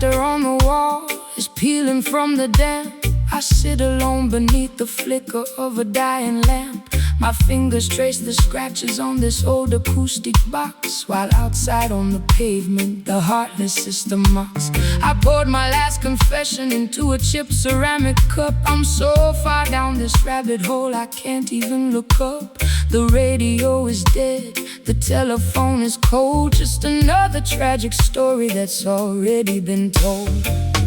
plaster on the wall is peeling from the damp. I sit alone beneath the flicker of a dying lamp. My fingers trace the scratches on this old acoustic box, while outside on the pavement the heartless sister mocks. I poured my last confession into a chipped ceramic cup. I'm so far down this rabbit hole I can't even look up. The radio is dead, the telephone is cold. Just another tragic story that's already been told.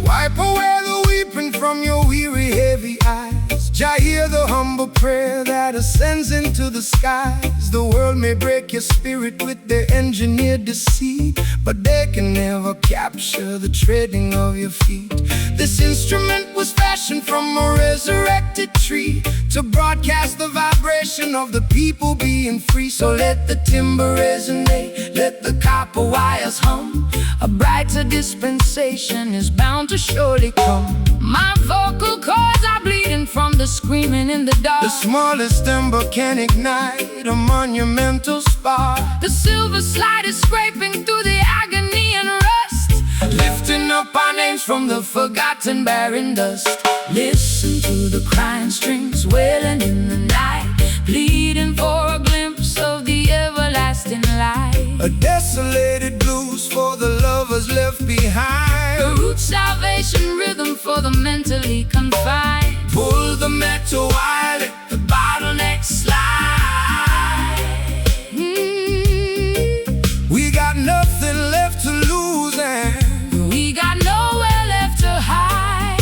Wipe away the weeping from your weary, heavy eyes. Jah, hear the humble prayer that ascends into the skies. The world may break your spirit with their engineered deceit, but they can never capture the treading of your feet. This instrument was fashioned from a resurrected tree to broadcast the vibration of the people being free. So let the timber resonate, let the copper wires hum. A brighter dispensation is bound to surely come. My vocal cords are bleeding from the screaming in the dark. The smallest ember can ignite a monumental spark. The silver slide is scraping through the agony and rust, lifting up our names from the forgotten barren dust. Listen to the crying strings wailing in the night, pleading for a glimpse of the everlasting light. A desolated blues for the lovers left behind. A root salvation rhythm for the mentally confined. Pull the metal wire, let the bottleneck slide. We got nothing left to lose and we got nowhere left to hide.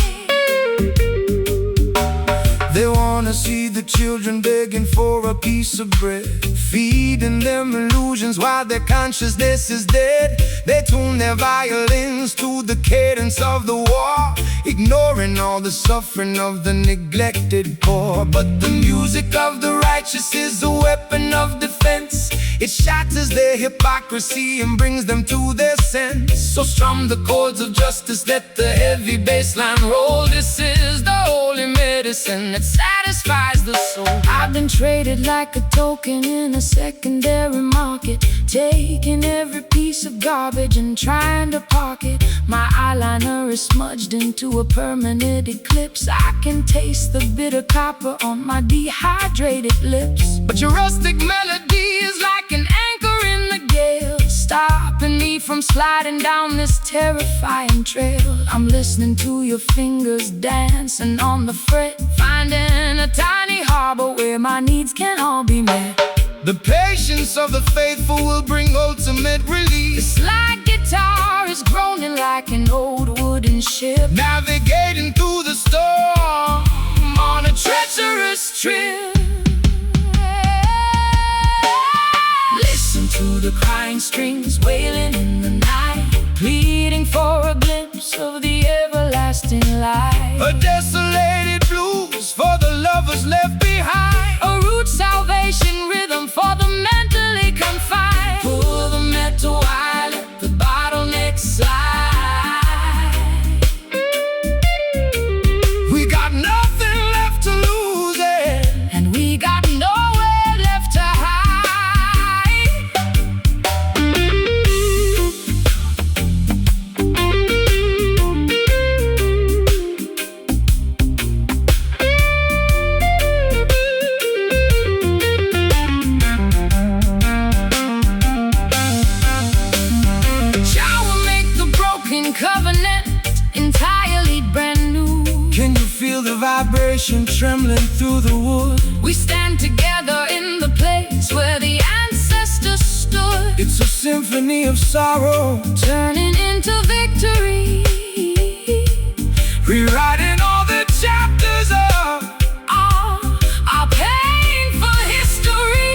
They wanna see the children begging for a piece of bread, feeding them illusions while their consciousness is dead. They tune their violins to the cadence of the war, ignoring all the suffering of the neglected poor. But the music of the righteous is a weapon of defense. It shatters their hypocrisy and brings them to their sense. So strum the chords of justice, let the heavy bass line roll. This is the holy medicine that satisfies the soul. I've been traded like a token in a secondary market, taking every piece of garbage and trying to park it. My eyeliner is smudged into a permanent eclipse. I can taste the bitter copper on my dehydrated lips. But your rustic melody is like an anchor in the gale, stopping me from sliding down this terrifying trail. I'm listening to your fingers dancing on the fret, finding a tiny harbor where my needs can all be met. The patience of the faithful will bring ultimate release. This slide guitar is groaning like an old wooden ship, navigating through the storm on a treacherous trip. Listen to the crying strings wailing in the night, pleading for a glimpse of the everlasting light. A desolated blues for the lovers left behind. A root salvation rhythm for the mentally confined. Pull the metal wire, let the bottleneck slide. We got nothing left to lose and we got nowhere left to hide. Covenant entirely brand new. Can you feel the vibration trembling through the wood? We stand together in the place where the ancestors stood. It's a symphony of sorrow turning into victory, rewriting all the chapters of our painful history.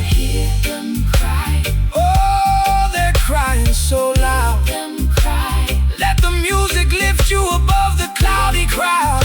Hear them cry. Oh, they're crying so loud. Hear them cry. Let the music lift you above the cloudy crowd.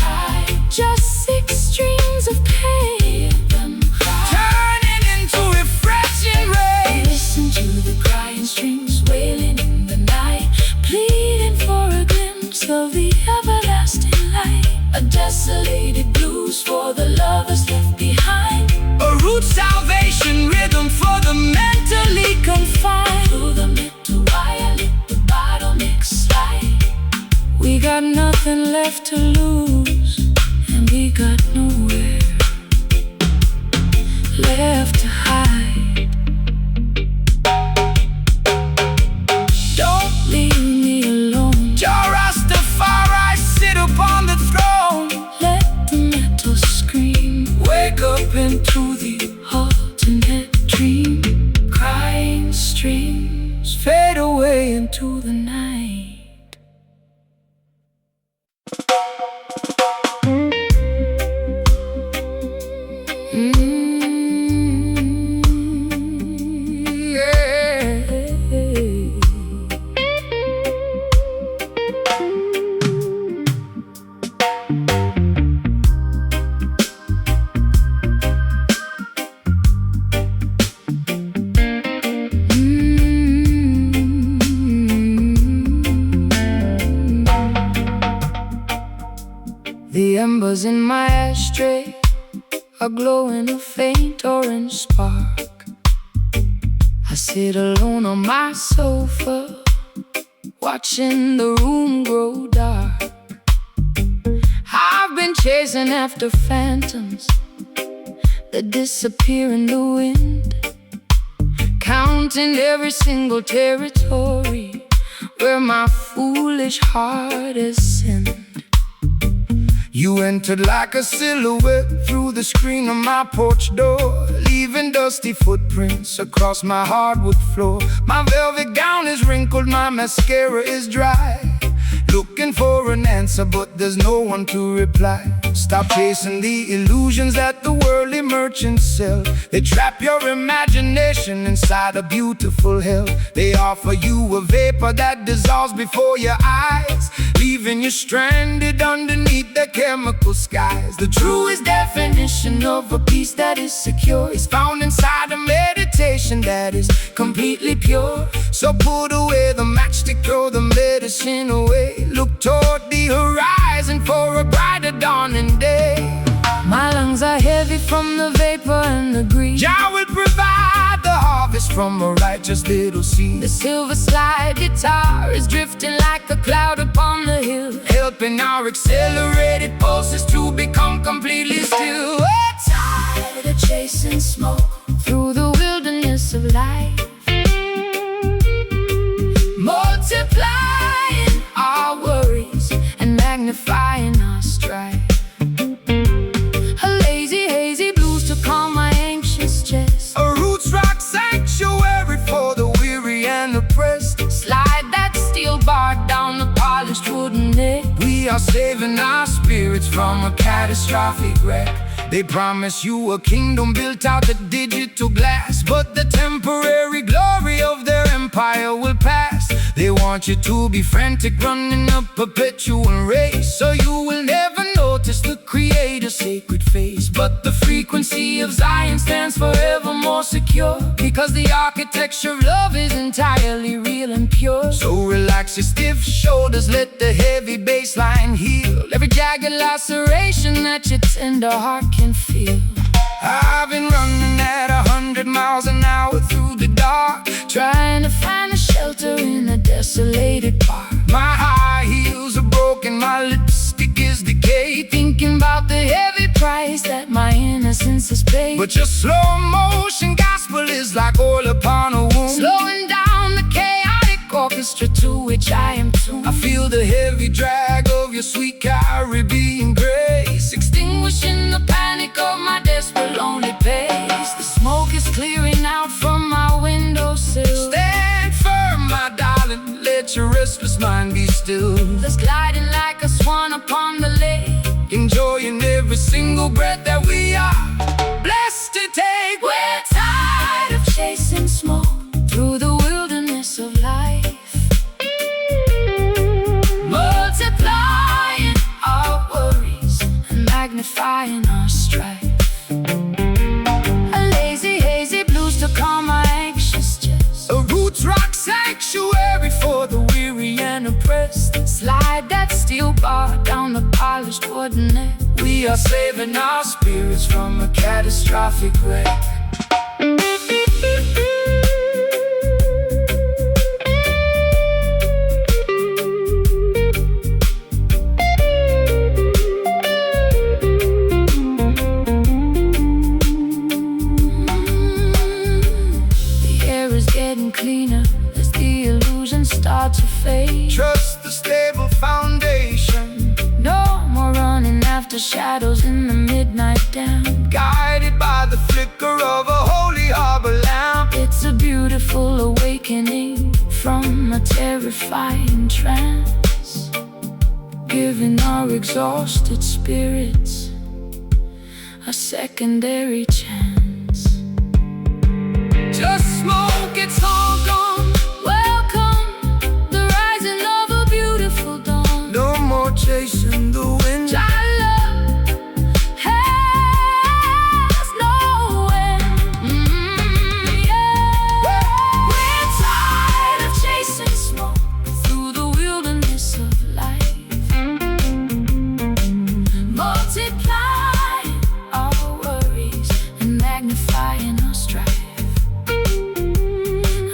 Just 6 streams of pain. Hear them cry. Turning into refreshing rain. Listen to the crying strings wailing in the night, pleading for a glimpse of the everlasting light. A desolated blues for the lovers left behind. A root salvation rhythm for the mentally confined. Through the metal wire, left to lose, and we got nowhere left to hide. Don't leave me alone. Jah Rastafari sit upon the throne. Let the metal scream. Wake up into the Alternate dream. Crying streams fade away into the night. The embers in my ashtray are glowing a faint orange spark. I sit alone on my sofa, watching the room grow dark. I've been chasing after phantoms that disappear in the wind, counting every single territory where my foolish heart has sinned. You entered like a silhouette through the screen of my porch door, leaving dusty footprints across my hardwood floor. My velvet gown is wrinkled, my mascara is dry, looking for an answer, but there's no one to reply. Stop chasing the illusions that the worldly merchants sell. They trap your imagination inside a beautiful hell. They offer you a vapor that dissolves before your eyes, leaving you stranded underneath the chemical skies. The truest definition of a peace that is secure is found inside a meditation that is completely pure. So put away the matchstick, throw the medicine away. Look toward the horizon for a brighter dawning day. My lungs are heavy from the vapor and the greed. Jah will provide the harvest from a righteous little seed. The silver slide guitar is drifting like a cloud upon the hill, helping our accelerated pulses to become completely still. We're tired of chasing smoke through the wilderness of life, multiplying our worries and magnifying our strife. A lazy, hazy blues to calm my anxious chest, a roots rock sanctuary for the weary and oppressed. Slide that steel bar down the polished wooden neck. We are saving our spirits from a catastrophic wreck. They promise you a kingdom built out of digital glass, but the temporary glory of their empire will pass. They want you to be frantic, running a perpetual race, so you will never notice the Creator's sacred face. But the frequency of Zion stands forever more secure, because the architecture of love is entirely real and pure. So relax your stiff shoulders, let the heavy bass line heal every jagged laceration that your tender heart can feel. I've been running at 100 miles an hour through the dark, trying to find a shelter in a desolated park. My high heels are broken, my lipstick is decayed, thinking about the heavy price that my innocence has paid. But your slow motion gospel is like oil upon a wound, slowing down the chaotic orchestra to which I am tuned. I feel the heavy drag of your sweet Caribbean grace, extinguishing the panic of my desperate lonely pace. The smoke is clearing out from my windowsill. Stand firm, my darling, let your restless mind be still. Just gliding like a swan upon the lake, enjoying every single breath that we are blessed to take. We're tired of chasing smoke through the wilderness of life, multiplying our worries and magnifying our strife. A lazy, hazy blues to calm my anxious chest, a roots rock sanctuary for the weary and oppressed. Slide that steel bar down the polished wooden neck. We are saving our spirits from a catastrophic wreck. getting cleaner as the illusions start to fade. Trust the stable foundation. No more running after shadows in the midnight damp. Guided by the flicker of a holy harbor lamp. It's a beautiful awakening from a terrifying trance, giving our exhausted spirits a secondary chance. Just smoke, it's all gone. Welcome, the rising of a beautiful dawn. No more chasing the wind. Our love has no end. Yeah. We're tired of chasing smoke through the wilderness of life, multiplying our worries and magnifying our strife.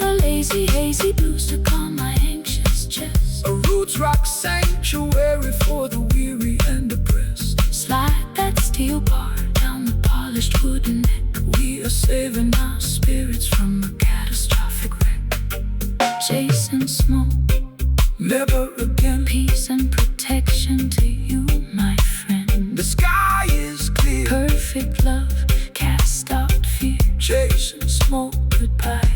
A lazy, hazy blues to calm my anxious chest. A roots rock sanctuary for the weary and oppressed. Slide that steel bar down the polished wooden neck. We are saving Our spirits from a catastrophic wreck. Chasing smoke, never again. peace and protection to you, my friend. The sky is clear. Perfect love, cast out fear. Chasing smoke. Goodbye.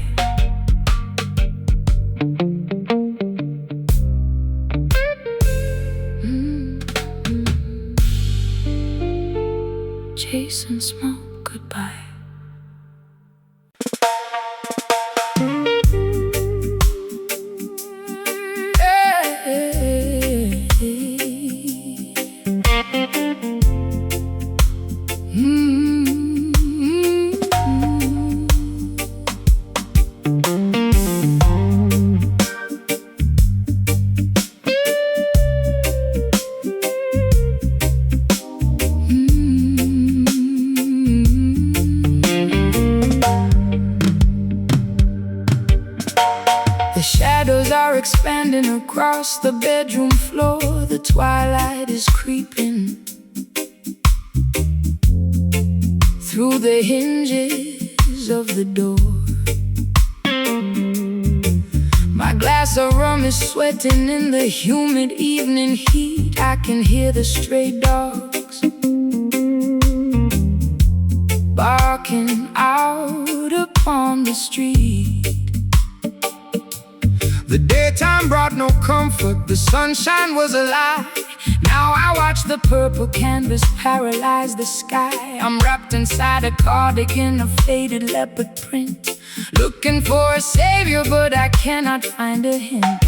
Chasing smoke, goodbye. The shadows are expanding across the bedroom floor. The twilight is creeping through the hinges of the door. My glass of rum is sweating in the humid evening heat. I can hear the stray dogs barking out upon the street. The daytime brought no comfort. The sunshine was a lie. Now I watch the purple canvas paralyze the sky. I'm wrapped inside a cardigan of faded leopard print, looking for a savior, but I cannot find a hint.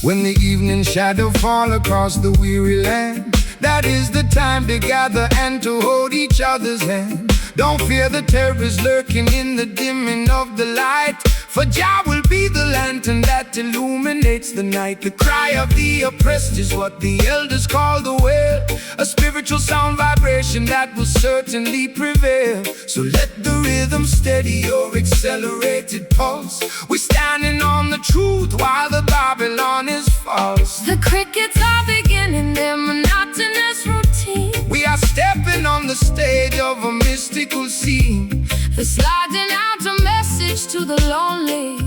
When the evening shadow fall across the weary land, that is the time to gather and to hold each other's hand. Don't fear the terrors lurking in the dimming of the light, for Jah will be the lantern that illuminates the night. The cry of the oppressed is what the elders call the wail, a spiritual sound vibration that will certainly prevail. So let the rhythm steady your accelerated pulse. We're standing on the truth while the Babylon is false. The crickets are beginning their monotonous routine. We are stepping on the stage of a mystical scene. They're sliding out a message to the lonely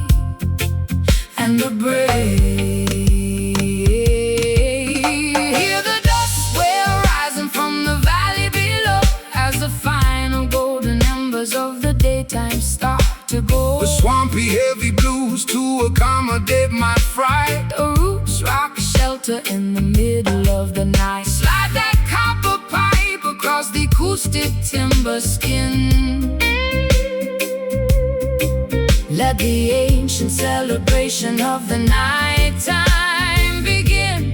and the brave. Hear the dust wail rising from the valley below as the final golden embers of the daytime start to go. The swampy heavy blues to accommodate my fright. The roots rock shelter in the middle of the night. Slide that copper pipe across the acoustic timber skin. Let the ancient celebration of the nighttime begin.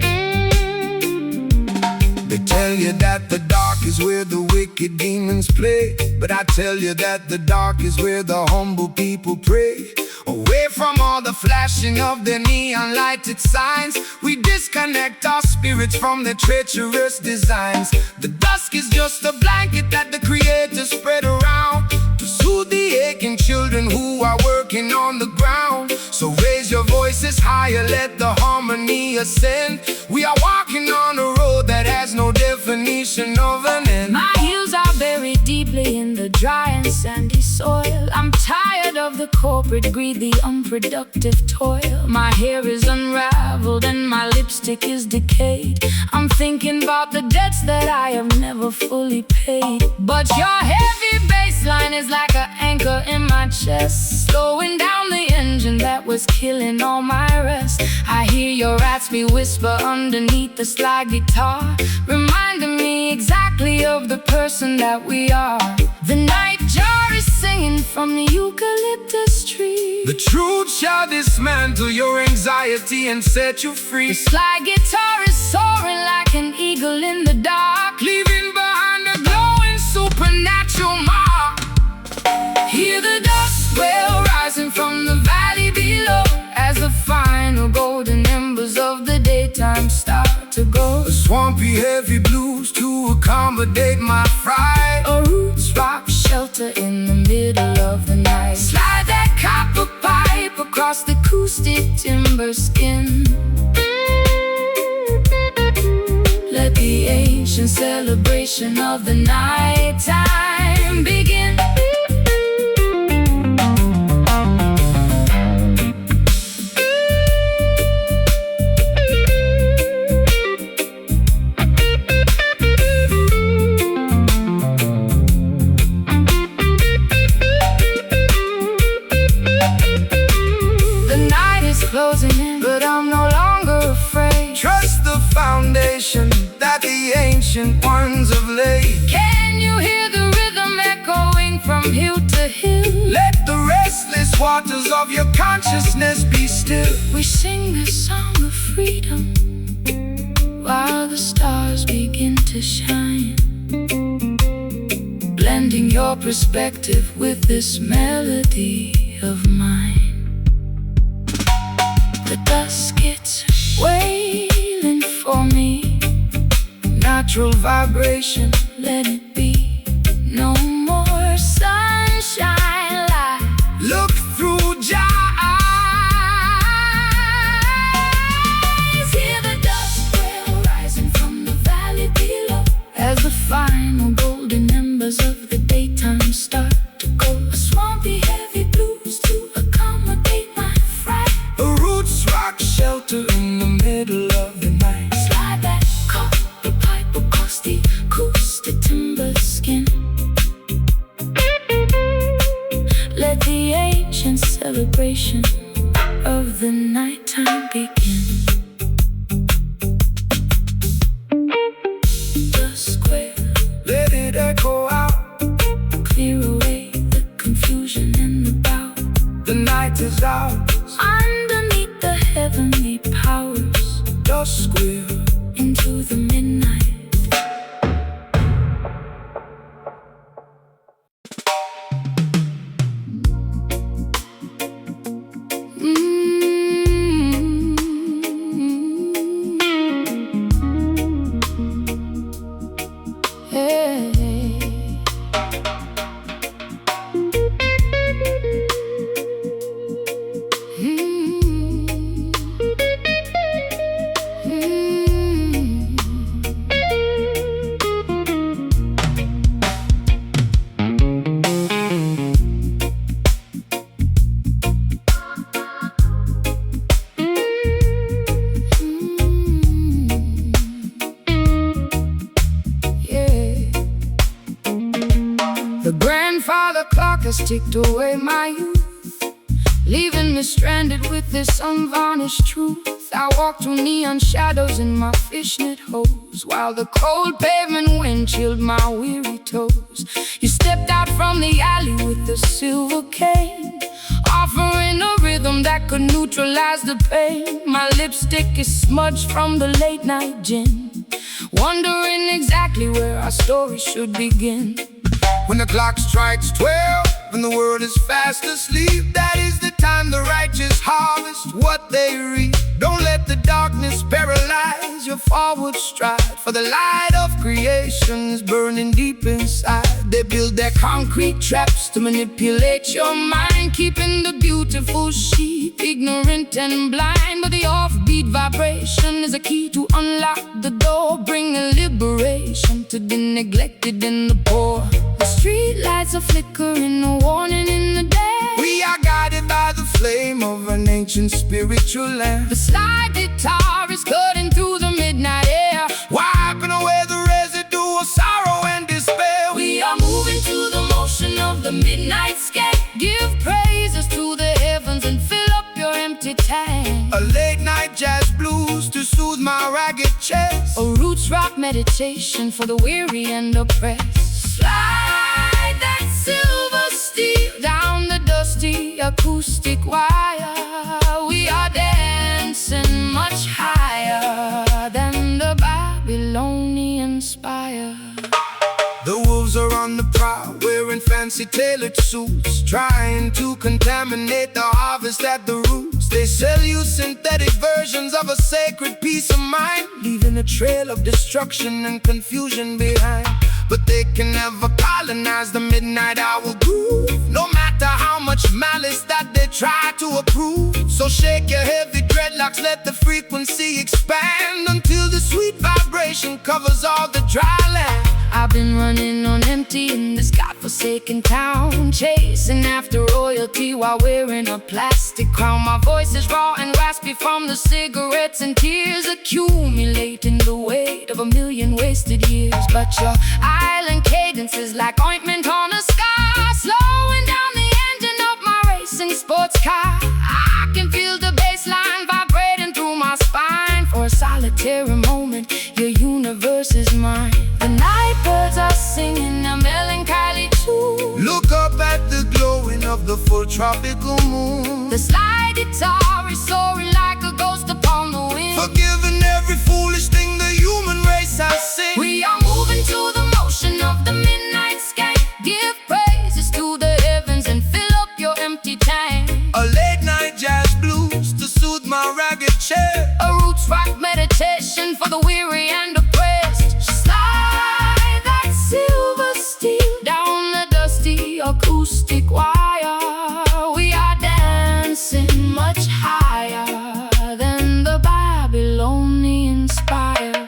They tell you that the dark is where the wicked demons play, but I tell you that the dark is where the humble people pray. Away from all the flashing of their neon lighted signs, we disconnect our spirits from their treacherous designs. The dusk is just a blanket that the Creator spread around to soothe the aching children who are working on the ground. So raise your voices higher, let the harmony ascend. We are walking on a road that has no definition of an end. My heels are buried deep deeply in the dry and sandy soil. I'm tired of the corporate greed, the unproductive toil. My hair is unraveled and my lipstick is decayed. I'm thinking about the debts that I have never fully paid. But your heavy bass line is like an anchor in my chest, slowing down the engine that was killing all my rest. I hear your raspy whisper underneath the slide guitar, reminding me exactly of the person that we are. The nightjar is singing from the eucalyptus tree. The truth shall dismantle your anxiety and set you free. The slide guitar is soaring like an eagle in the dark, leaving behind a glowing supernatural mark. Hear the dust swell rising from the valley below, as the final golden embers of the daytime start to go. A swampy heavy blues to accommodate my fright. A roots rock shelter in the middle of the night. Slide that copper pipe across the acoustic timber skin. Let the ancient celebration of the nighttime begin. Closing in, but I'm no longer afraid. Trust the foundation that the ancient ones have laid. Can you hear the rhythm echoing from hill to hill? Let the restless waters of your consciousness be still. We sing this song of freedom while the stars begin to shine, blending your perspective with this melody of mine. The dust gets wailing for me, natural vibration, let it be. No more sunshine light. Look through your eyes. Hear the dust swell rising from the valley below, as the final golden embers of the daytime start to go. A swampy heavy blues to accommodate my fright. Shelter in the middle of the night. Slide that copper pipe across the acoustic timber skin. Let the ancient celebration of the nighttime begin. The square, let it echo out, clear away the confusion and the doubt. The night is ours. Underneath the heavenly powers, dust square into the midnight. The grandfather clock has ticked away my youth, leaving me stranded with this unvarnished truth. I walk through neon shadows in my fishnet hose, while the cold pavement wind chilled my weary toes. You stepped out from the alley with a silver cane, offering a rhythm that could neutralize the pain. My lipstick is smudged from the late night gin, wondering exactly where our story should begin. When the clock strikes 12 and the world is fast asleep, that is the time the righteous harvest what they reap. Don't let the darkness paralyze your forward stride, for the light of creation is burning deep inside. They build their concrete traps to manipulate your mind, keeping the beautiful sheep ignorant and blind. But the offbeat vibration is a key to unlock the door, bringing liberation to the neglected and the poor. The street lights are flickering, a warning in the day. We are guided by the flame of an ancient spiritual lamp. The slide guitar is cutting through the midnight air, wiping away the residue of sorrow and despair. We are moving to the motion of the midnight sky. Give praises to the heavens and fill up your empty tank. A late night jazz blues to soothe my ragged chest. A roots rock meditation for the weary and oppressed. Slide that silver steel down the dusty acoustic wire. We are dancing much higher than the Babylonian spire. The wolves are on the prowl, wearing fancy tailored suits, trying to contaminate the harvest at the roots. They sell you synthetic versions of a sacred peace of mind, leaving a trail of destruction and confusion behind. But they can never colonize the midnight hour groove, no matter how much malice that they try to approve. So shake your heavy dreadlocks, let the frequency expand until the sweet vibration covers all the dry land. I've been running on empty in this godforsaken town, chasing after royalty while wearing a plastic crown. My voice is raw and raspy from the cigarettes and tears, accumulating the weight of a million wasted years. But your island cadence is like ointment on a scar, slowing down the engine of my racing sports car. I can feel the bass line vibrating through my spine. For a solitary moment, your universe is mine. The night birds are singing a melancholy tune. Look up at the glowing of the full tropical moon. The slide guitar is soaring like a ghost upon the wind, forgiving every foolish thing the human race has sinned. We are moving to the motion of the midnight sky. Give praises to the heavens and fill up your empty tank. A late night jazz blues to soothe my ragged chest. A roots rock meditation for the weary and oppressed. Slide that silver steel down the dusty acoustic wire. We are dancing much higher than the Babylonian spire.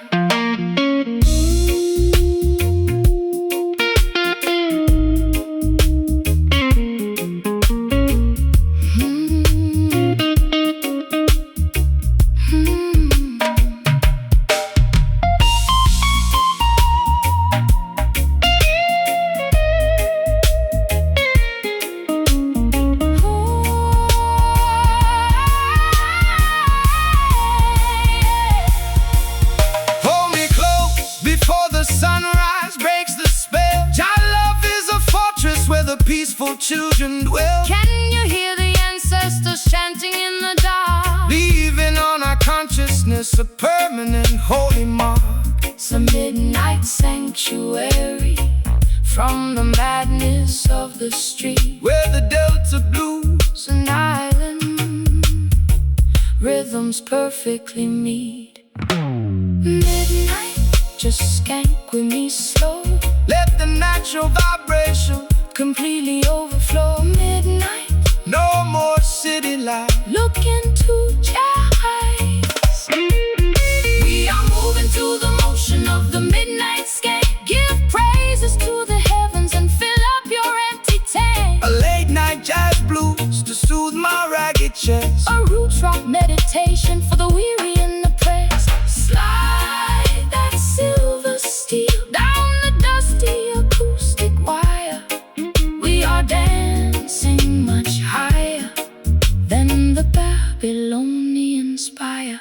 Peaceful children dwell. Can you hear the ancestors chanting in the dark, leaving on our consciousness a permanent holy mark? It's a midnight sanctuary from the madness of the street, where the Delta blues and island rhythms perfectly meet. Midnight, just skank with me slow. Let the natural vibration completely overflow. Midnight, no more city life. Look into your eyes. We are moving to the motion of the midnight sky. Give praises to the heavens and fill up your empty tank. A late night jazz blues to soothe my ragged chest. A roots rock meditation for the weary and oppressed. Slide that silver steel down the dusty acoustic wire. We are dancing much higher than the Babylonian spire.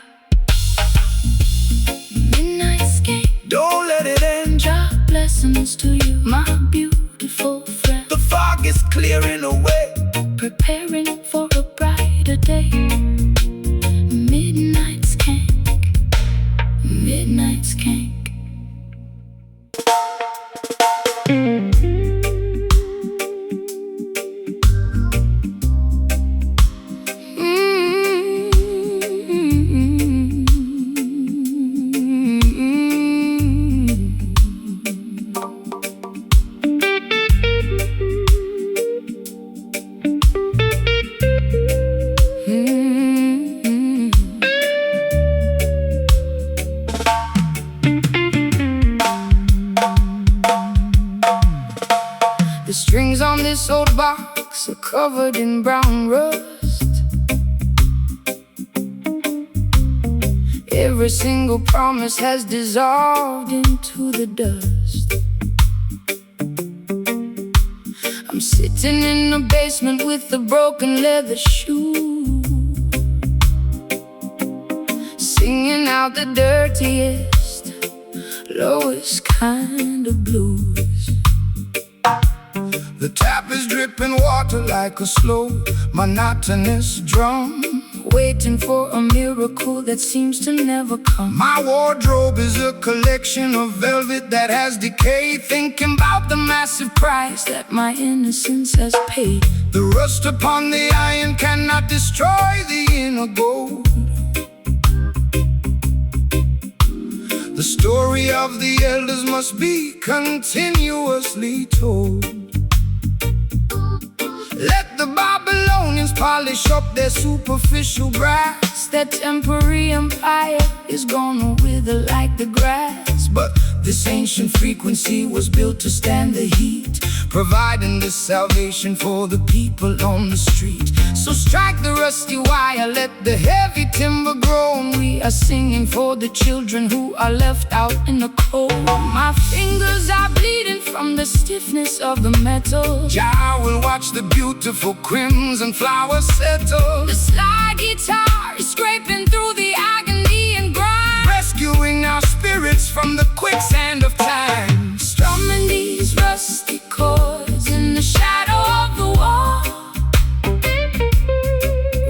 Midnight sky, don't let it end. Drop blessings to you, my beautiful friend. The fog is clearing away, preparing for a brighter day. Midnight skank, midnight skank. box are covered in brown rust. Every single promise has dissolved into the dust. I'm sitting in the basement with a broken leather shoe, singing out the dirtiest, lowest kind of blues. The tap is dripping water like a slow, monotonous drum, waiting for a miracle that seems to never come. My wardrobe is a collection of velvet that has decayed, Thinking about the massive price that my innocence has paid. The rust upon the iron cannot destroy the inner gold. The story of the elders must be continuously told. Let the Babylonians polish up their superficial brass. Their temporary empire is gonna wither like the grass. But this ancient frequency was built to stand the heat, providing the salvation for the people on the street. So strike the rusty wire, let the heavy timber groan. We are singing for the children who are left out in the cold. My fingers are bleeding from the stiffness of the metal. Jah will watch the beautiful crimson flowers settle. The slide guitar is scraping through the agony and grind, rescuing our spirits from the quicksand of time. Strumming these rusty chords in the shadow of the wall,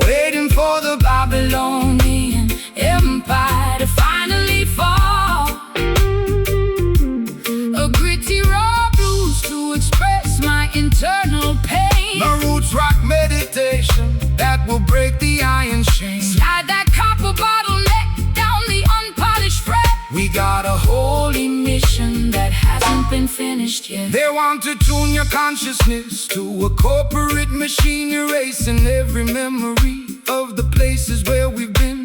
Waiting for the Babylonian empire to finally fall. A gritty raw blues to express my internal pain. the roots rock meditation that will break the iron chain. Slide that copper bottleneck down the unpolished fret. We got a Holy mission that hasn't been finished yet. They want to tune your consciousness to a corporate machine, erasing every memory of the places where we've been.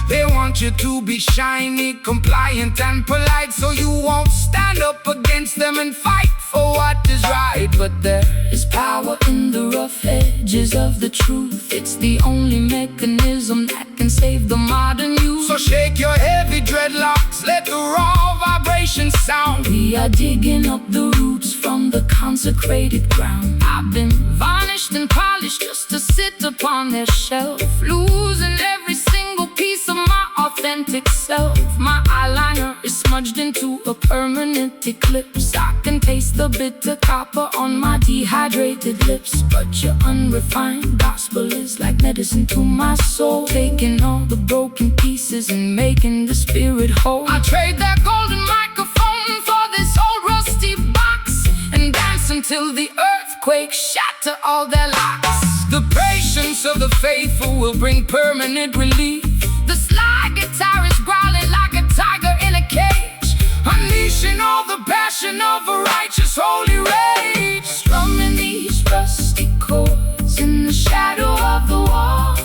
They want you to be shiny, compliant and polite, so you won't stand up against them and fight for what is right. But there is power in the rough edges of the truth. It's the only mechanism that can save the modern youth. So shake your heavy dreadlocks, let the raw vibration sound. We are digging up the roots from the consecrated ground. I've been varnished and polished just to sit upon their shelf, losing every single piece of my authentic self. My eyeliner is smudged into a permanent eclipse. I can taste the bitter copper on my dehydrated lips. But your unrefined gospel is like medicine to my soul, taking all the broken pieces and making the spirit whole. I trade that golden microphone for this old rusty box, and dance until the earthquake shatter all their locks. the patience of the faithful will bring permanent relief. The slide guitar is growling like a tiger in a cage, Unleashing all the passion of a righteous holy rage. strumming these rusty chords in the shadow of the wall,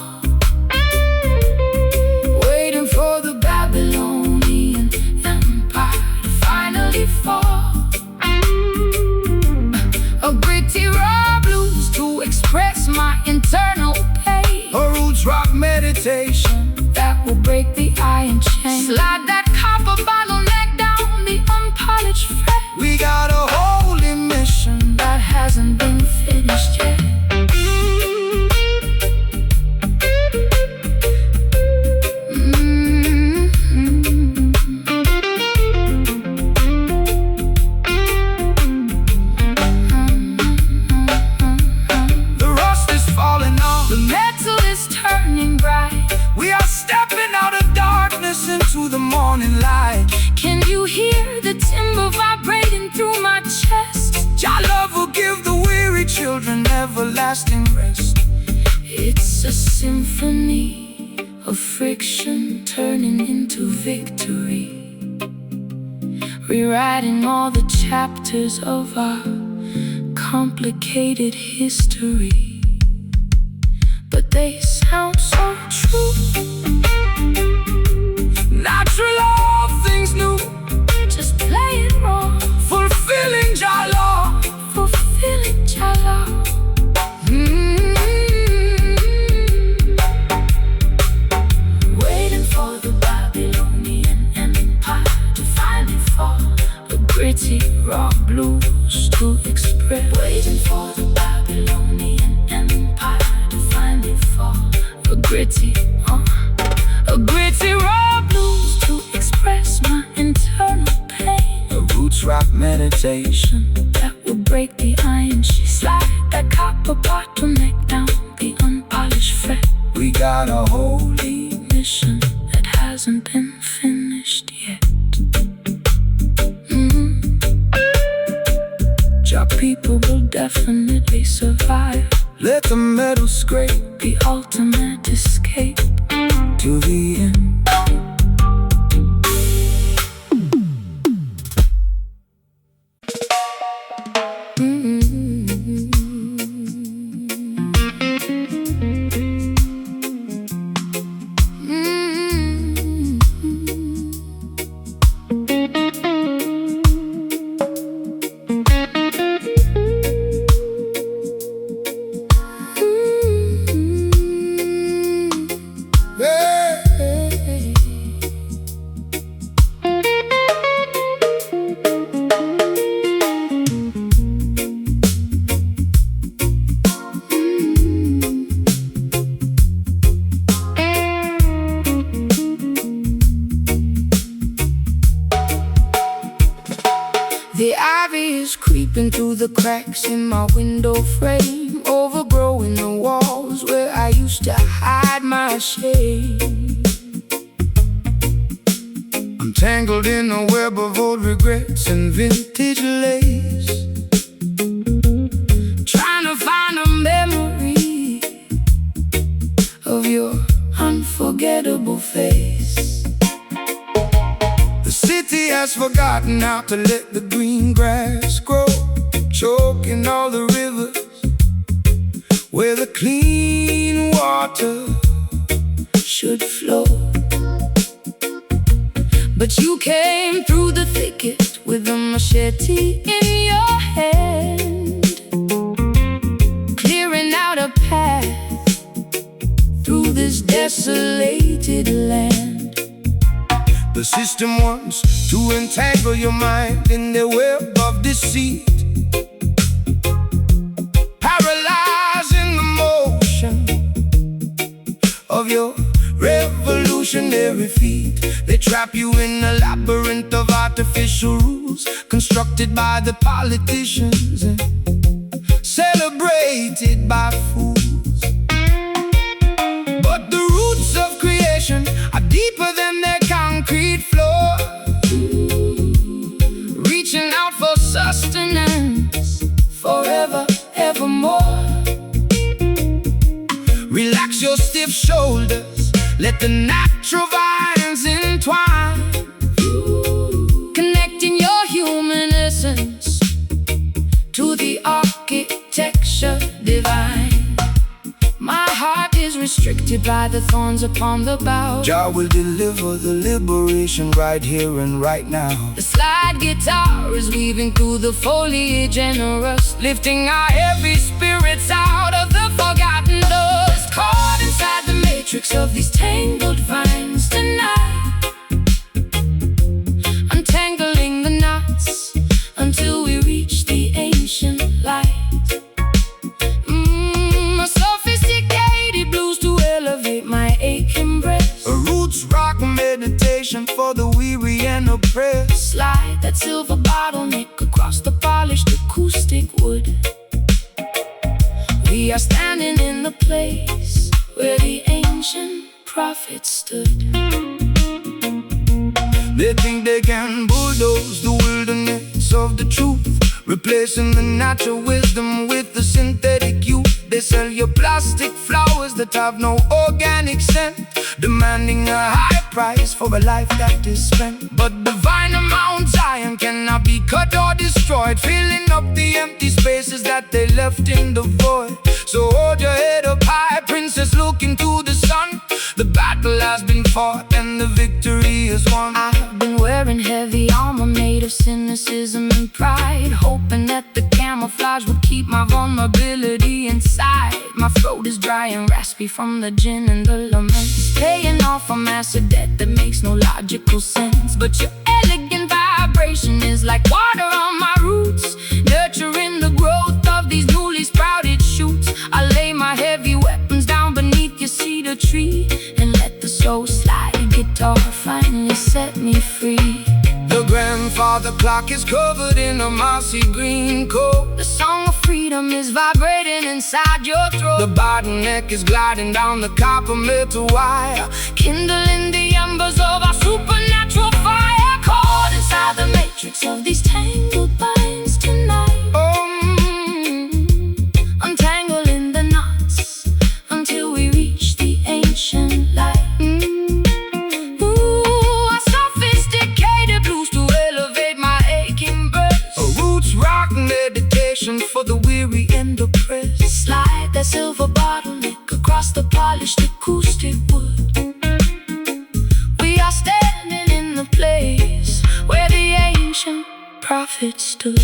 waiting for the Babylonian empire to finally fall. A gritty raw blues to express my internal pain. A roots rock meditation That will break the iron chain. Slide that copper bottleneck down the unpolished fret. We got a holy mission That hasn't been finished yet. The rust is falling off. The metal is turning bright. We are stepping out of darkness into the morning light. Can you hear the timber vibrating through my chest? Jah love will give the weary children everlasting rest. It's a symphony of friction turning into victory, rewriting all the chapters of our complicated history. But they sound so true. Natural, all things new, Just play it raw, fulfilling Jah law. fulfilling Jah law. gritty, a gritty raw blues to express my internal pain. A roots rock meditation That will break the iron. She slide that copper bottleneck down the unpolished fret. We got a holy Mission that hasn't been finished yet. Your people will definitely survive. Let the metal scrape The ultimate escape. to the end. The ivy is creeping through the cracks in my window frame, overgrowing the walls where I used to hide my shame. I'm tangled in a web of old regrets and vintage lace, Trying to find a memory of your unforgettable face. The city has forgotten how to let the green grass grow, choking all the rivers where the clean water Should flow. But you came through the thicket with a machete in your hand, clearing out a path through this desolated land. The system wants to entangle your mind in their web of deceit, paralyzing the motion of your revolutionary feet. They trap you in a labyrinth of artificial rules constructed by the politicians and celebrated by fools. But the roots of creation are deeper than their concrete floor, Reaching out for sustenance forever, evermore. Relax your stiff shoulders, let the natural vines entwine, Connecting your human essence to the architecture divine. My heart is restricted by the thorns upon the bough. Jah will deliver the liberation right here and right now. The slide guitar is weaving through the foliage generous, lifting our heavy spirits out of the forgotten dust. Caught inside the matrix of these tangled vines tonight, untangling the knots until we reach the ancient light. A sophisticated blues to elevate my aching breast. A roots rock meditation for the weary and oppressed. Slide that silver bottleneck across the polished acoustic wood. We are standing in the place where the ancient prophets stood. They think they can bulldoze the wilderness of the truth, replacing the natural wisdom with the synthetic youth. They sell you plastic flowers that have no organic scent, demanding a high price for a life that is spent. But divine Mount Zion cannot be cut or destroyed, filling up the empty spaces that they left in the void. So hold your head up high, princess, look into the sun. The battle has been fought and the victory is won. I've been wearing heavy armor made of cynicism and pride, hoping that the camouflage would keep my vulnerability inside. My throat is dry and raspy from the gin and the laments, paying off a massive debt that makes no logical sense. But your elegant vibration is like water on my roots, nurturing the growth of these newly sprouted shoots. I lay my heavy weapons down beneath your cedar the tree and let the slow slide guitar finally set me free. The grandfather clock is covered in a mossy green coat. The song of freedom is vibrating inside your throat. The bottleneck is gliding down the copper metal wire, kindling the embers of our supernatural fire. Caught inside the matrix of these tangled binds tonight. Untangling the knots until we reach the ancient light. Ooh, a sophisticated blues to elevate my aching breast. A roots rock meditation for the weary and oppressed. Slide that silver bottleneck across the polished acoustic wood. We are standing in the place where the ancient prophet stood.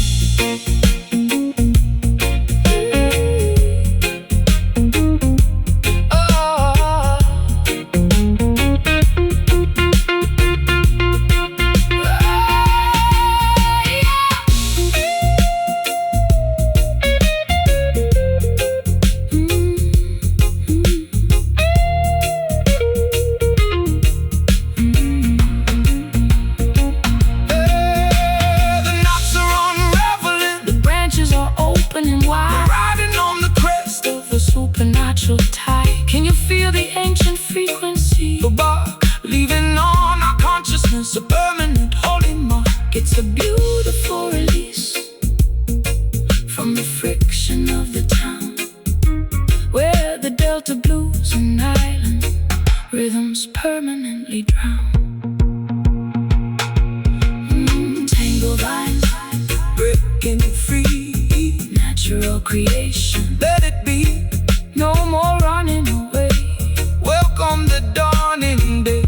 Supernatural tide. Can you feel the ancient frequency? The bark leaving on our consciousness a permanent holy mark. It's a beautiful release from the friction of the town, where the Delta blues and island rhythms permanently drown. Tangled vines breaking free, natural creation. Let it be. No more running away. Welcome the dawning day.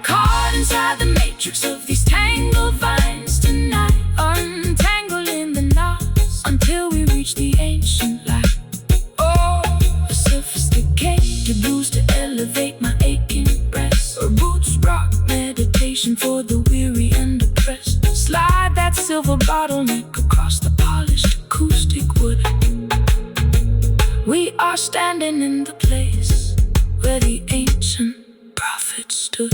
Caught inside the matrix of these tangled vines tonight. Untangling the knots until we reach the ancient light. Oh, a sophisticated blues to elevate my aching breast. a roots rock meditation for the weary and oppressed. Slide that silver bottleneck across the polished acoustic wood. We are standing in the place where the ancient prophet stood.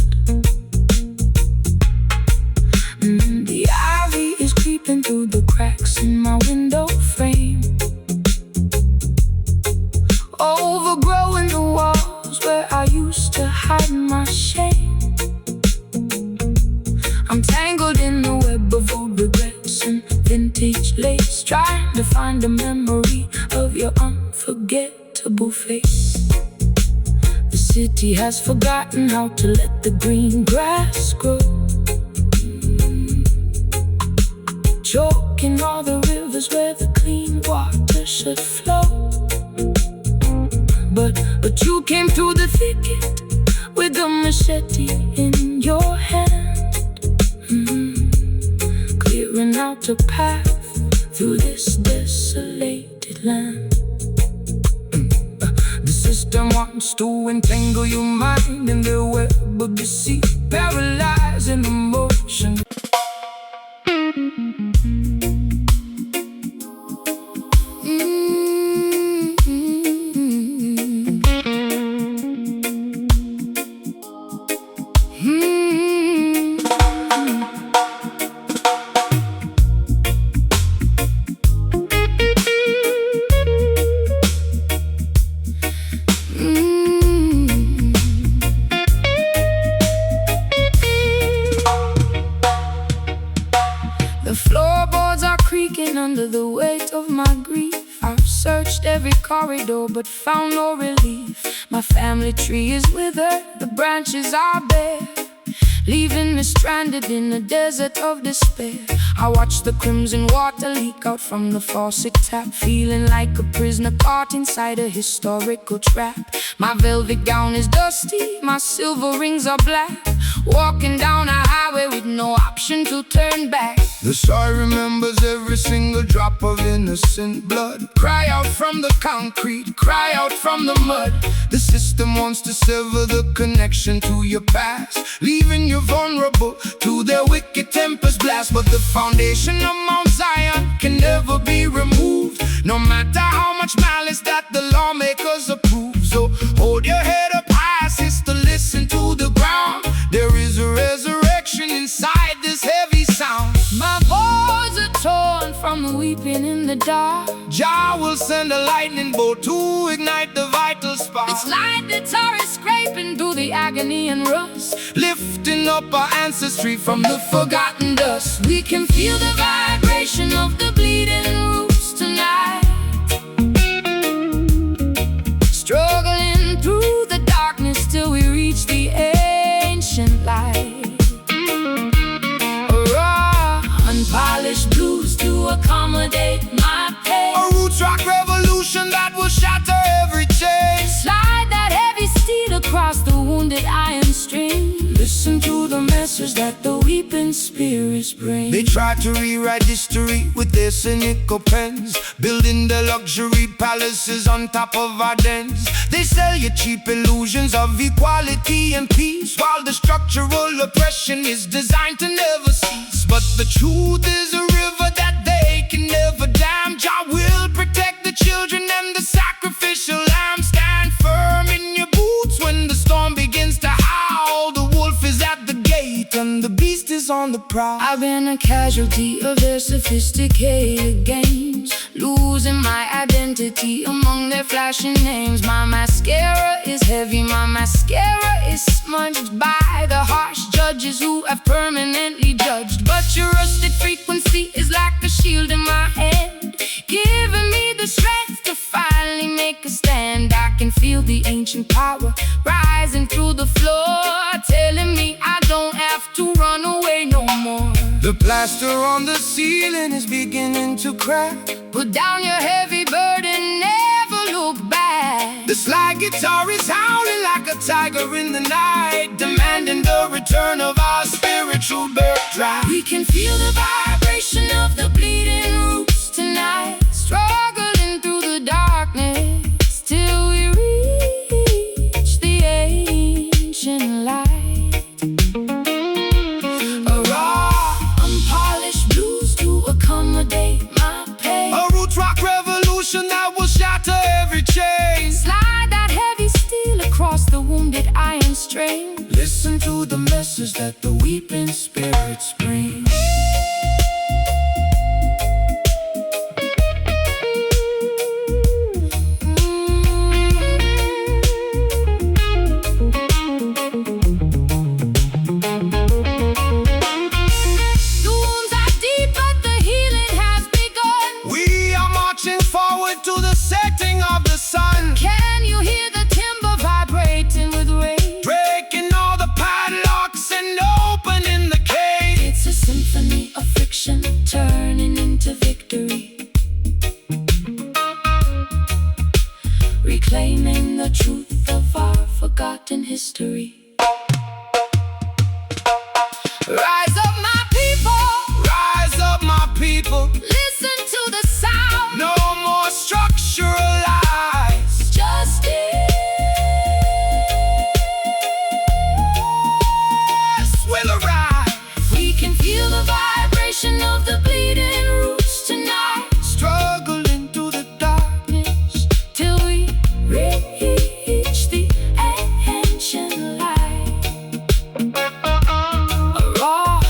The ivy is creeping through the cracks in my window frame, overgrowing the walls where I used to hide my shame. I'm tangled in the web of old regrets and vintage lace, trying to find a memory of your unforgettable face. The city has forgotten how to let the green grass grow, choking all the rivers where the clean water should flow. But you came through the thicket with a machete in your hand, clearing out a path through this desolated land. The system wants to entangle your mind in the web of deceit, paralyzing emotion. The floorboards are creaking under the weight of my grief. I've searched every corridor but found no relief. My family tree is withered, the branches are bare, leaving me stranded in a desert of despair. I watch the crimson water leak out from the faucet tap, feeling like a prisoner caught inside a historical trap. My velvet gown is dusty, my silver rings are black, walking down a highway with no option to turn back. The soil remembers every single drop of innocent blood. Cry out from the concrete, cry out from the mud. The system wants to sever the connection to your past, leaving you vulnerable to their wicked tempers blast. But the foundation of Mount Zion can never be removed, no matter how much malice that the lawmakers approve. So hold your head up high, sister, listen to the ground. There is a resurrection inside this heavy sound. My boys are torn from the weeping in the dark. Jah will send a lightning bolt to ignite the vital spark. It's like the tar is scraping through the agony and rust, lifting up our ancestry from the forgotten dust. We can feel the vibration of the bleeding roots tonight, struggling through the darkness till we reach the ancient light. Raw, unpolished blues to accommodate my pain. A roots rock revolution that will shatter every chain. Slide that heavy steel across the wounded iron string. Listen to the message that the weeping spirits bring. They try to rewrite history with their cynical pens, building their luxury palaces on top of our dens. They sell you cheap illusions of equality and peace, while the structural oppression is designed to never cease. But the truth is a river that they can never dam. Jah will protect the children and the sacrificial lamb. Stand firm in your boots when the storm begins to howl. The wolf is at the gate and the beast is on the prowl. I've been a casualty of their sophisticated games, losing my identity among their flashing names. My mascara is heavy, my mascara is smudged by the harsh judges who have permanently judged. But your rusted frequency is like a shield in my hand, giving me the strength to finally make a stand. I can feel the ancient power rising through the floor, telling me I don't have to run away no more. The plaster on the ceiling is beginning to crack. Put down your heavy burden, never look back. The slide guitar is howling like a tiger in the night, demanding the return of our spiritual birthright. We can feel the vibration of the bleeding roots tonight, struggling through the darkness till we reach the ancient light. A raw, unpolished blues to accommodate my pain. A roots rock revolution that will shatter every chain. Slide that heavy steel across the wounded iron string. Listen to the message that the weeping spirits bring. To the setting of the sun. Can you hear the timber vibrating with rage, breaking all the padlocks and opening the cage? It's a symphony of friction turning into victory, reclaiming the truth of our forgotten history. Rise up, my people! Rise up, my people! Listen to the sound! No more structural lies. Justice will arise. We can feel the vibration of the bleeding roots tonight, struggling through the darkness till we reach the ancient light. A raw,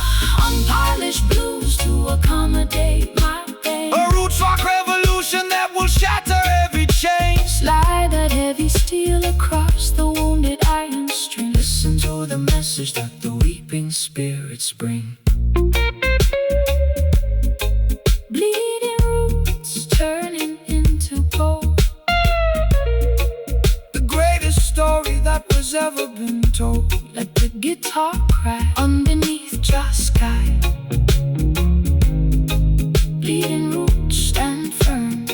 unpolished blues to accommodate my pain. A roots rock revolution that will shatter every chain. Slide that heavy steel across the wounded iron string. Listen to the message that the weeping spirits bring. Bleeding roots turning into gold, the greatest story that was ever been told. Let the guitar cry underneath your sky. Bleeding roots stand firm.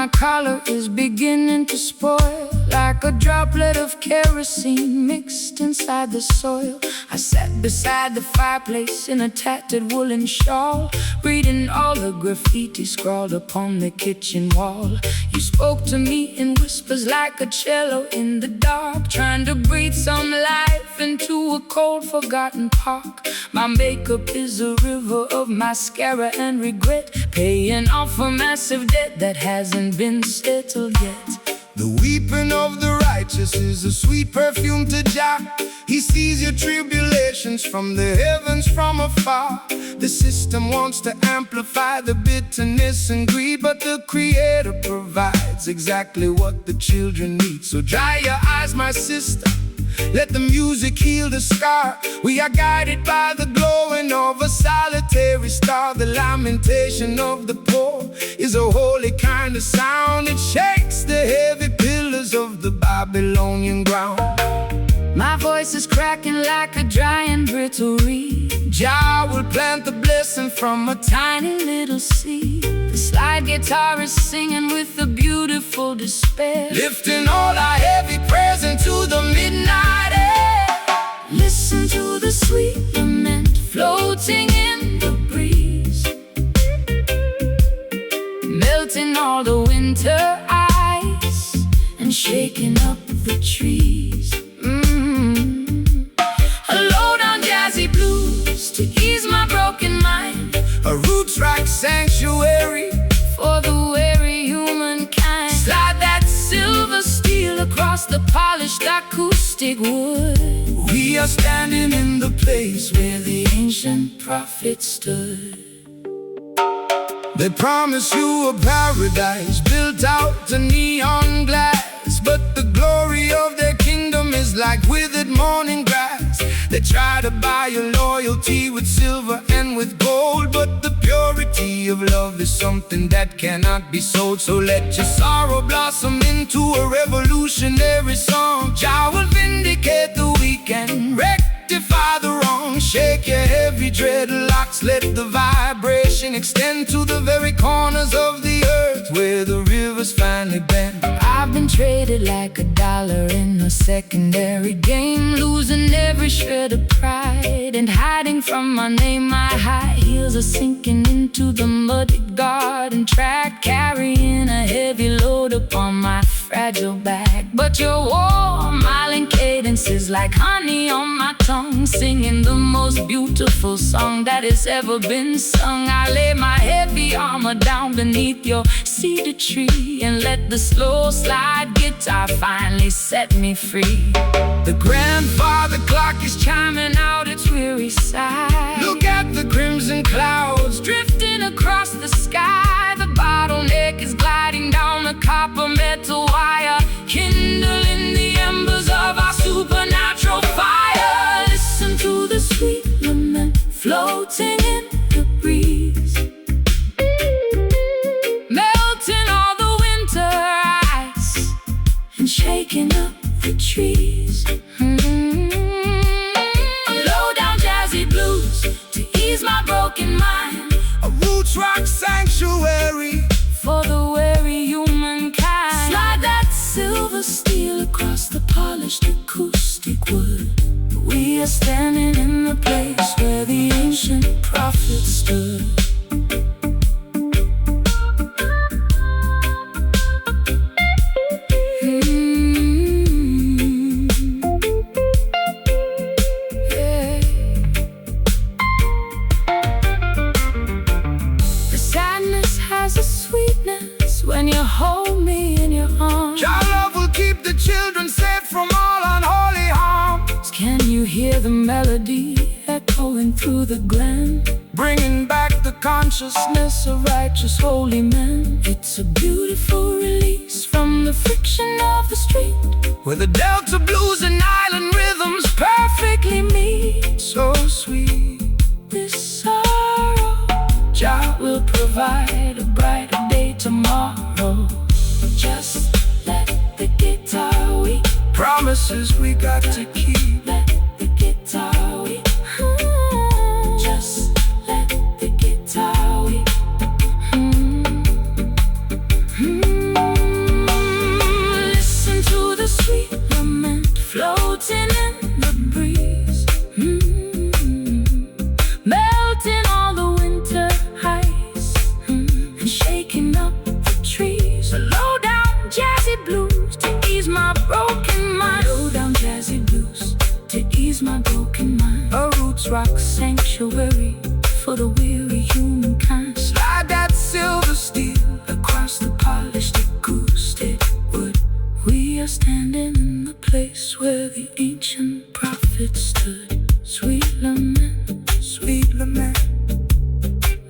my collar is beginning to spoil, like a droplet of kerosene mixed inside the soil. I sat beside the fireplace in a tattered woolen shawl, reading all the graffiti scrawled upon the kitchen wall. You spoke to me in whispers like a cello in the dark, trying to breathe some life into a cold forgotten park. My makeup is a river of mascara and regret, paying off a massive debt that hasn't been settled yet. The weeping of the righteous is a sweet perfume to Jah. He sees your tribulations from the heavens from afar. The system wants to amplify the bitterness and greed, but the Creator provides exactly what the children need. So dry your eyes, my sister, let the music heal the scar. We are guided by the glowing of a solitary star. The lamentation of the poor is a holy kind of sound. It shakes the heavy pillars of the Babylonian ground. My voice is cracking like a dry and brittle reed. Jah will plant the blessing from a Tiny little seed. The slide guitar is singing with a beautiful despair, lifting all our heavy prayers into the midnight air. Listen to the sweet lament floating in the breeze, melting all the winter ice and shaking up the trees. A low down jazzy blues to ease my broken mind, A roots rock sanctuary for the weary humankind. Slide that silver steel across the polished acoustic wood. We are standing in the place where The ancient prophet stood. they promise you a paradise built out to neon glass, but the glory of their kingdom is like withered morning grass. They try to buy your loyalty with silver and with gold, but the purity of love is something that cannot be sold. So let your sorrow blossom into a revolutionary song. Jah will vindicate the weak and rectify the wrong. Shake your heavy dreadlocks, let the vibration extend to the very corners of the earth where the rivers finally bend. I've been traded like a dollar in a secondary game, losing every shred of pride and hiding from my name. My high heels are sinking into the muddy garden track, carrying a heavy load upon my fragile back. But your warm, smiling cadence is like honey on my tongue, singing the most beautiful song that has ever been sung. I lay my heavy armor down beneath your cedar tree and let the slow slide guitar finally set me free. The grandfather clock is Chiming out its weary sigh. Look at the crimson clouds Drifting across the sky. The bottleneck is gliding down the copper metal wire, kindling the embers of our supernatural fire. Listen to the sweet lament floating in the breeze, melting all the winter ice and shaking up the trees. Low down jazzy blues to ease my broken mind, a roots rock sanctuary for the weary humankind. Slide that silver steel across the polished acoustic wood. We are standing in the place where the ancient prophet stood. Yeah. The sadness has a sweetness when you hold me in your arms. Your love will keep the children safe from all unholy harm. Can you hear the melody echoing through the glen, Bringing back the consciousness of righteous holy men? It's a beautiful release from the friction of the street, where the Delta blues and island rhythms perfectly meet. so sweet. This sorrow, Jah will provide a brighter day tomorrow. Just let the guitar weep, Promises we got to keep. let the guitar weep. Just let the guitar weep. standing in the place where the ancient prophets stood. Sweet lament, sweet lament.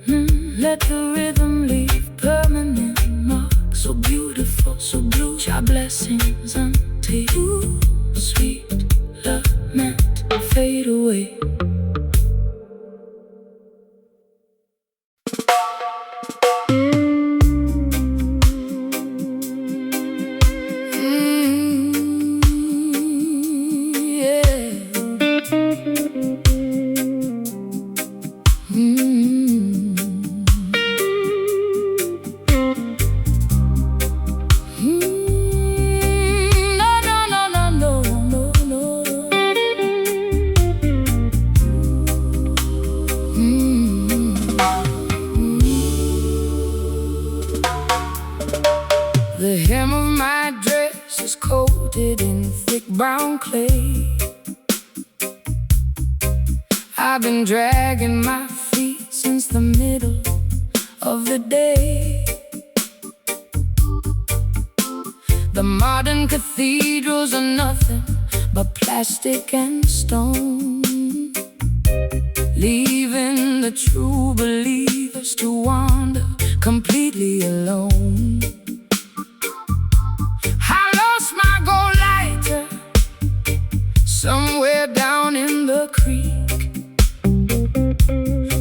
Let the rhythm leave permanent marks. So beautiful, so blue. Our blessings unto you. Sweet lament, fade away. The hem of my dress is coated in thick brown clay. I've been dragging my feet since the middle of the day. The modern cathedrals are nothing but plastic and stone, leaving the true believers to wander completely alone. Somewhere down in the creek,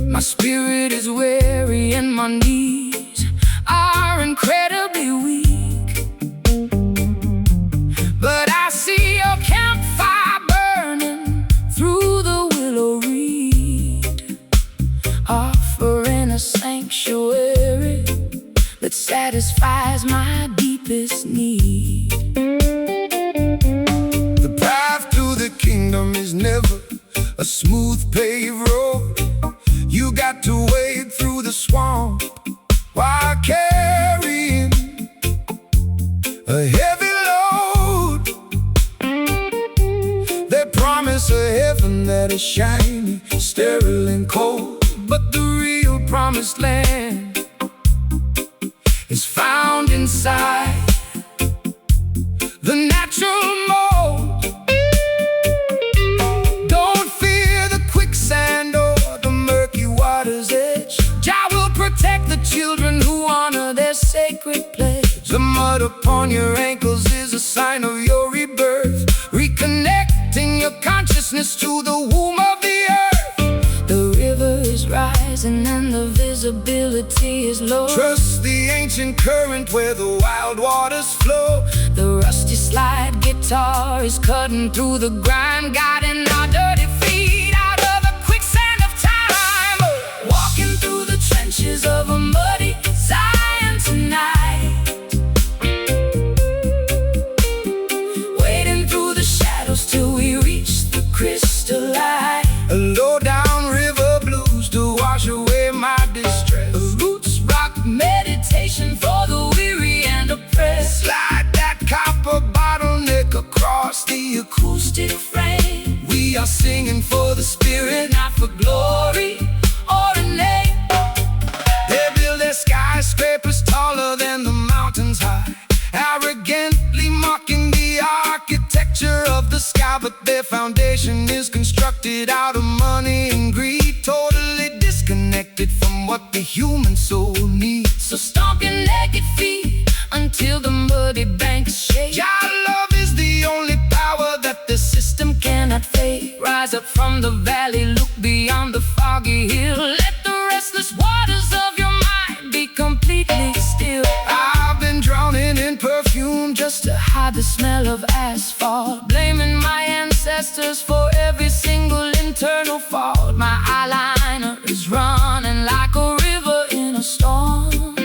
my spirit is weary and my knees are incredibly weak. But I see your campfire burning through the willow reed, offering a sanctuary that satisfies my deepest need. Kingdom is never a smooth paved road. You got to wade through the swamp while carrying a heavy load. They promise a heaven that is shiny, sterile and cold, but the real promised land is found inside the natural mold. Children who honor their sacred pledge. The mud upon your ankles is a sign of your rebirth, reconnecting your consciousness to the womb of the earth. The river is rising and the visibility is low. Trust the ancient current where the wild waters flow. The rusty slide guitar is cutting through the grime, guiding our dirty feet out of the quicksand of time. Walking through the trenches of a muddy Zion tonight, wading through the shadows till we reach the crystal light. A low down river blues to wash away my distress. A roots rock meditation for the weary and oppressed. Slide that copper bottleneck across the acoustic frame. We are singing for the spirit, not for glory or a name. Skyscrapers taller than the mountains high, arrogantly mocking the architecture of the sky. But their foundation is constructed out of money and greed, totally disconnected from what the human soul needs. So stomp your naked feet until the muddy banks shake. Your love is the only power that the system cannot fake. Rise up from the valley, look beyond the foggy hill. Let the restless waters of your mind be completely still. I've been drowning in perfume just to hide the smell of asphalt, blaming my ancestors for every single internal fault. My eyeliner is running like a river in a storm.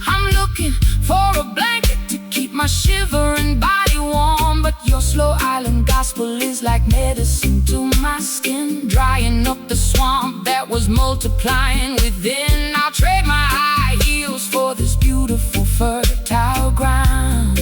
I'm looking for a blanket to keep my shivering body warm, but your slow island gospel is like medicine to my skin, drying up the swamp that was multiplying within. I'll trade my high heels for this beautiful fertile ground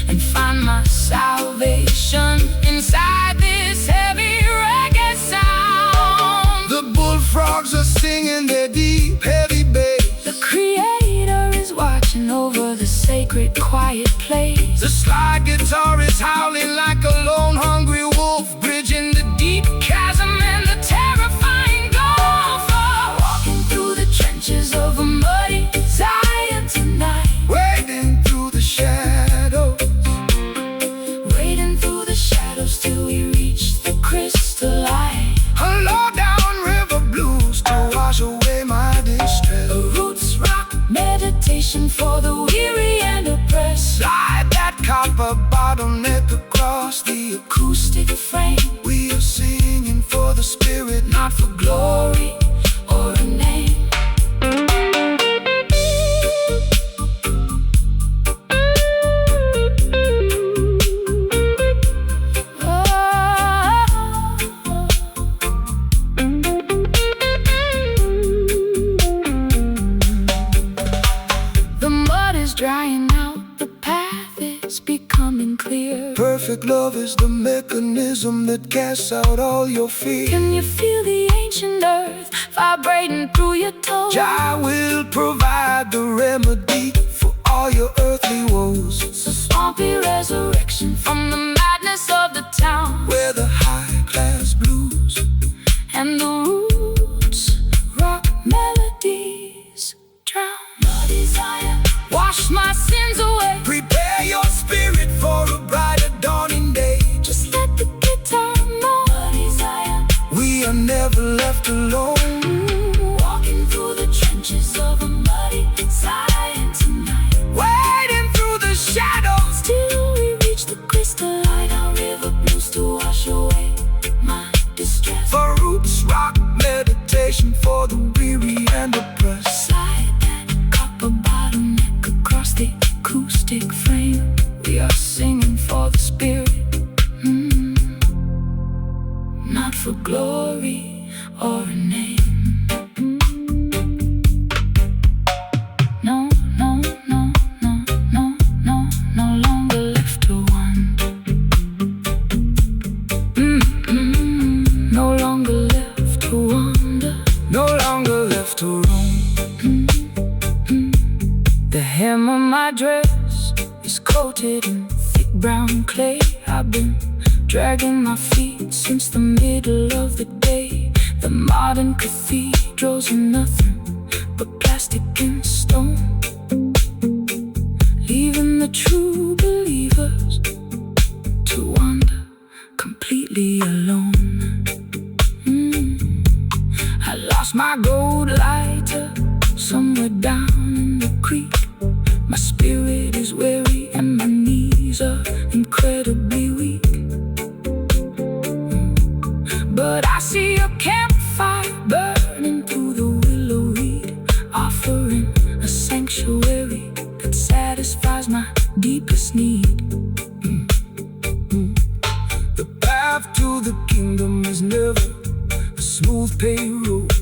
and find my salvation inside this heavy reggae sound. The bullfrogs are singing their deep heavy bass. The Creator is watching over the sacred quiet place. The slide guitar is howling like a lone hungry wolf, bridging the deep chasm and the terrifying gulf. Walking through the trenches of a muddy Zion tonight, wading through the shadows, wading through the shadows till we reach the crystal light. a low down river blues to wash away my distress. A roots rock meditation for the weary and oppressed. Slide that copper bottleneck across the Acoustic frame, We are singing for the spirit, not for glory or a name. The mud is drying out, the path is becoming clear. Perfect love is the mechanism that casts out all your fear. Can you feel the ancient earth vibrating through your toes? Jah will provide the remedy for all your earthly woes. It's a swampy resurrection from the madness of the town, Where the high-class blues and the roots rock melodies drown. Muddy Zion, wash my sins away. prepare your spirit for a brighter dawning day. Just let the guitar moan. Muddy Zion, We are never left alone. walking through the trenches of a muddy Zion tonight, Wading through the shadows, till we reach the crystal light. Our river blues to wash away my distress. for roots rock meditation for the weary and oppressed. Slide that copper bottleneck across the acoustic frame. We are singing for the spirit, not for glory or a name. No, no, no, no, no, no, no longer left to wander. No longer left to wander. No longer left to roam. The hem of my dress is coated in thick brown clay. I've been dragging my feet since the middle of the day. The modern cathedrals are nothing but plastic and stone, leaving the true believers to wander completely alone. I lost my gold lighter somewhere down in the creek. My spirit is weary and my knees are incredibly weak. But I see a campfire burning through the willow weed, offering a sanctuary that satisfies my deepest need. The path to the kingdom is never a smooth paved road.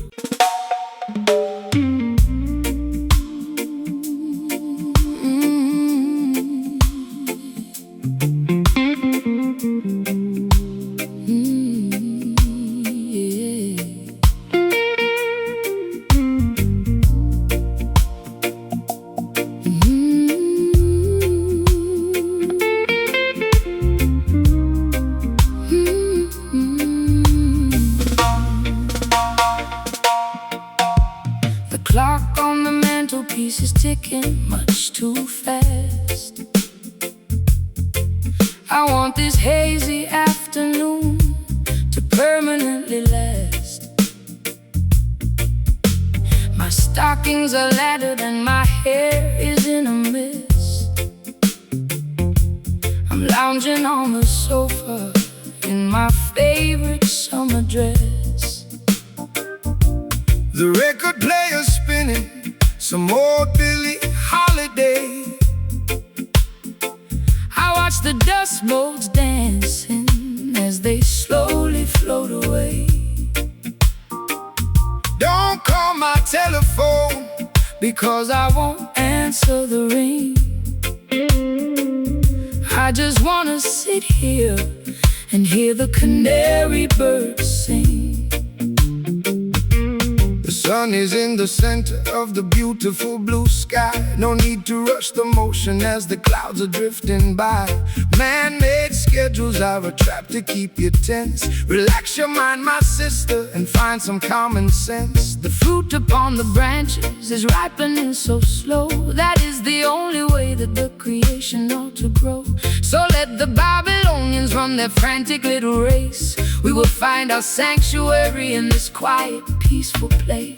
Clock on the mantelpiece is ticking much too fast. I want this hazy afternoon to permanently last. My stockings are laddered and my hair is in a mess. I'm lounging on the sofa in my favorite summer dress. The record player's spinning some more Billie Holiday. I watch the dust motes dancing as they slowly float away. Don't call my telephone because I won't answer the ring. I just wanna sit here and hear the canary birds sing. The Sun is in the center of the beautiful blue sky. No need to rush the motion as the clouds are drifting by. Man-made schedules are a trap to keep you tense. Relax your mind, my sister, and find some common sense. The fruit upon the branches is ripening so slow. That is the only way that the creation ought to grow. So let the Babylonians run their frantic little race. We will find our sanctuary in this quiet, peaceful place.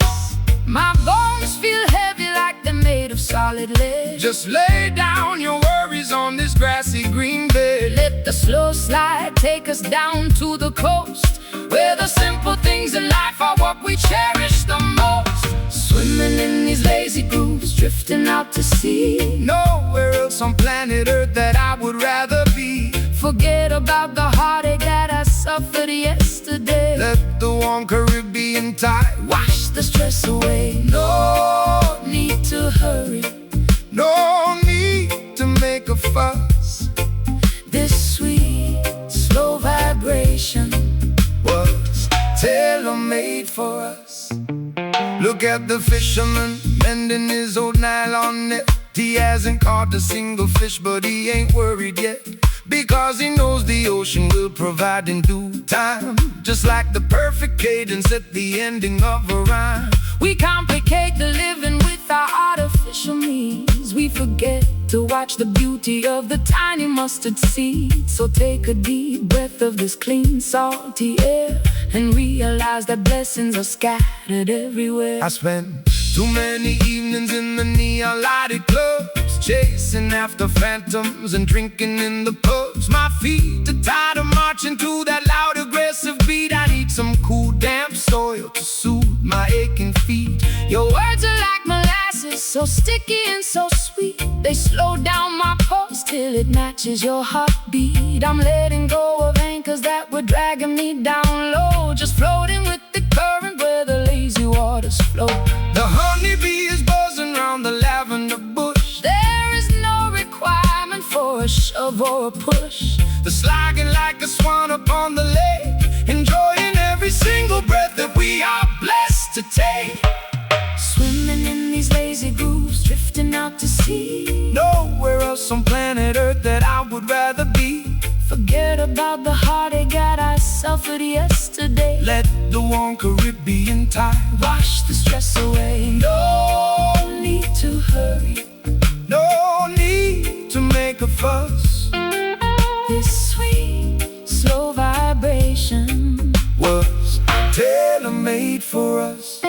My bones feel heavy like they're made of solid lead. Just lay down your worries on this grassy green bed. Let the slow slide take us down to the coast, where the simple things in life are what we cherish the most. Swimming in these lazy grooves, drifting out to sea. Nowhere else on planet Earth that I would rather be. Forget about the heartache that I suffered yesterday. Let the warm Caribbean tide wash the stress away. No need to hurry, no need to make a fuss. This sweet, slow vibration was tailor-made for us. Look at the fisherman mending his old nylon net. He hasn't caught a single fish, but he ain't worried yet, because he knows the ocean will provide in due time. Just like the perfect cadence at the ending of a rhyme. We complicate the living with our artificial means. We forget to watch the beauty of the tiny mustard seed. So take a deep breath of this clean, salty air, and realize that blessings are scattered everywhere. I spent too many evenings in the neon lighted clubs, chasing after phantoms and drinking in the pubs. My feet are tired of marching to that loud aggressive beat. I need some cool damp soil to soothe my aching feet. Your words are like molasses, so sticky and so sweet. They slow down my pulse till it matches your heartbeat. I'm letting go of anchors that were dragging me down low, just floating with the current where the lazy waters flow. The honeybee is buzzing round the lavender bush. There is no requirement for a shove or a push. The slogging like a swan upon the lake, enjoying every single breath that we are blessed to take. Swimming in these lazy grooves, drifting out to sea. Nowhere else on planet Earth that I would rather be. Forget about the heartache that I suffered yesterday. Let the warm Caribbean tide wash the stress away. No need to hurry, no need to make a fuss. This sweet, slow vibration was tailor-made for us.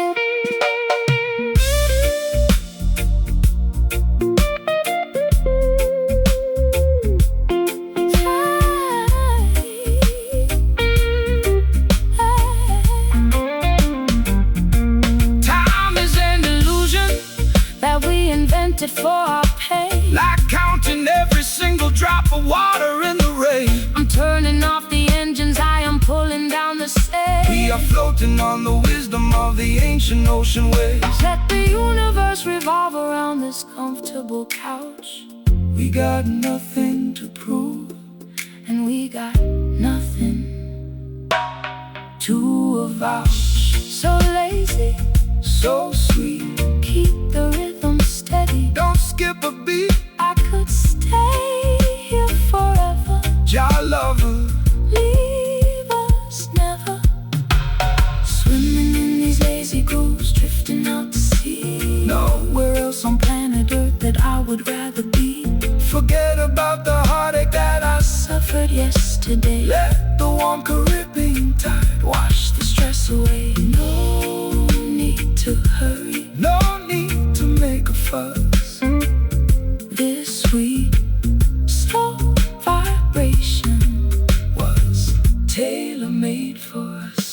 For our pain, like counting every single drop of water in the rain. I'm turning off the engines, I am pulling down the sail. We are floating on the wisdom of the ancient ocean waves. Let the universe revolve around this comfortable couch. We got nothing to prove, and we got nothing to avouch. So lazy, so sweet, keep the rhythm steady. Don't skip a beat. I could stay here forever. Jah lover, leave us never. Swimming in these lazy grooves, drifting out to sea. Nowhere else on planet Earth that I would rather be. Forget about the heartache that I suffered yesterday. Let the warm Caribbean tide wash the stress away. No need to hurry, no need to make a fuss. This sweet, slow vibration was tailor-made for us.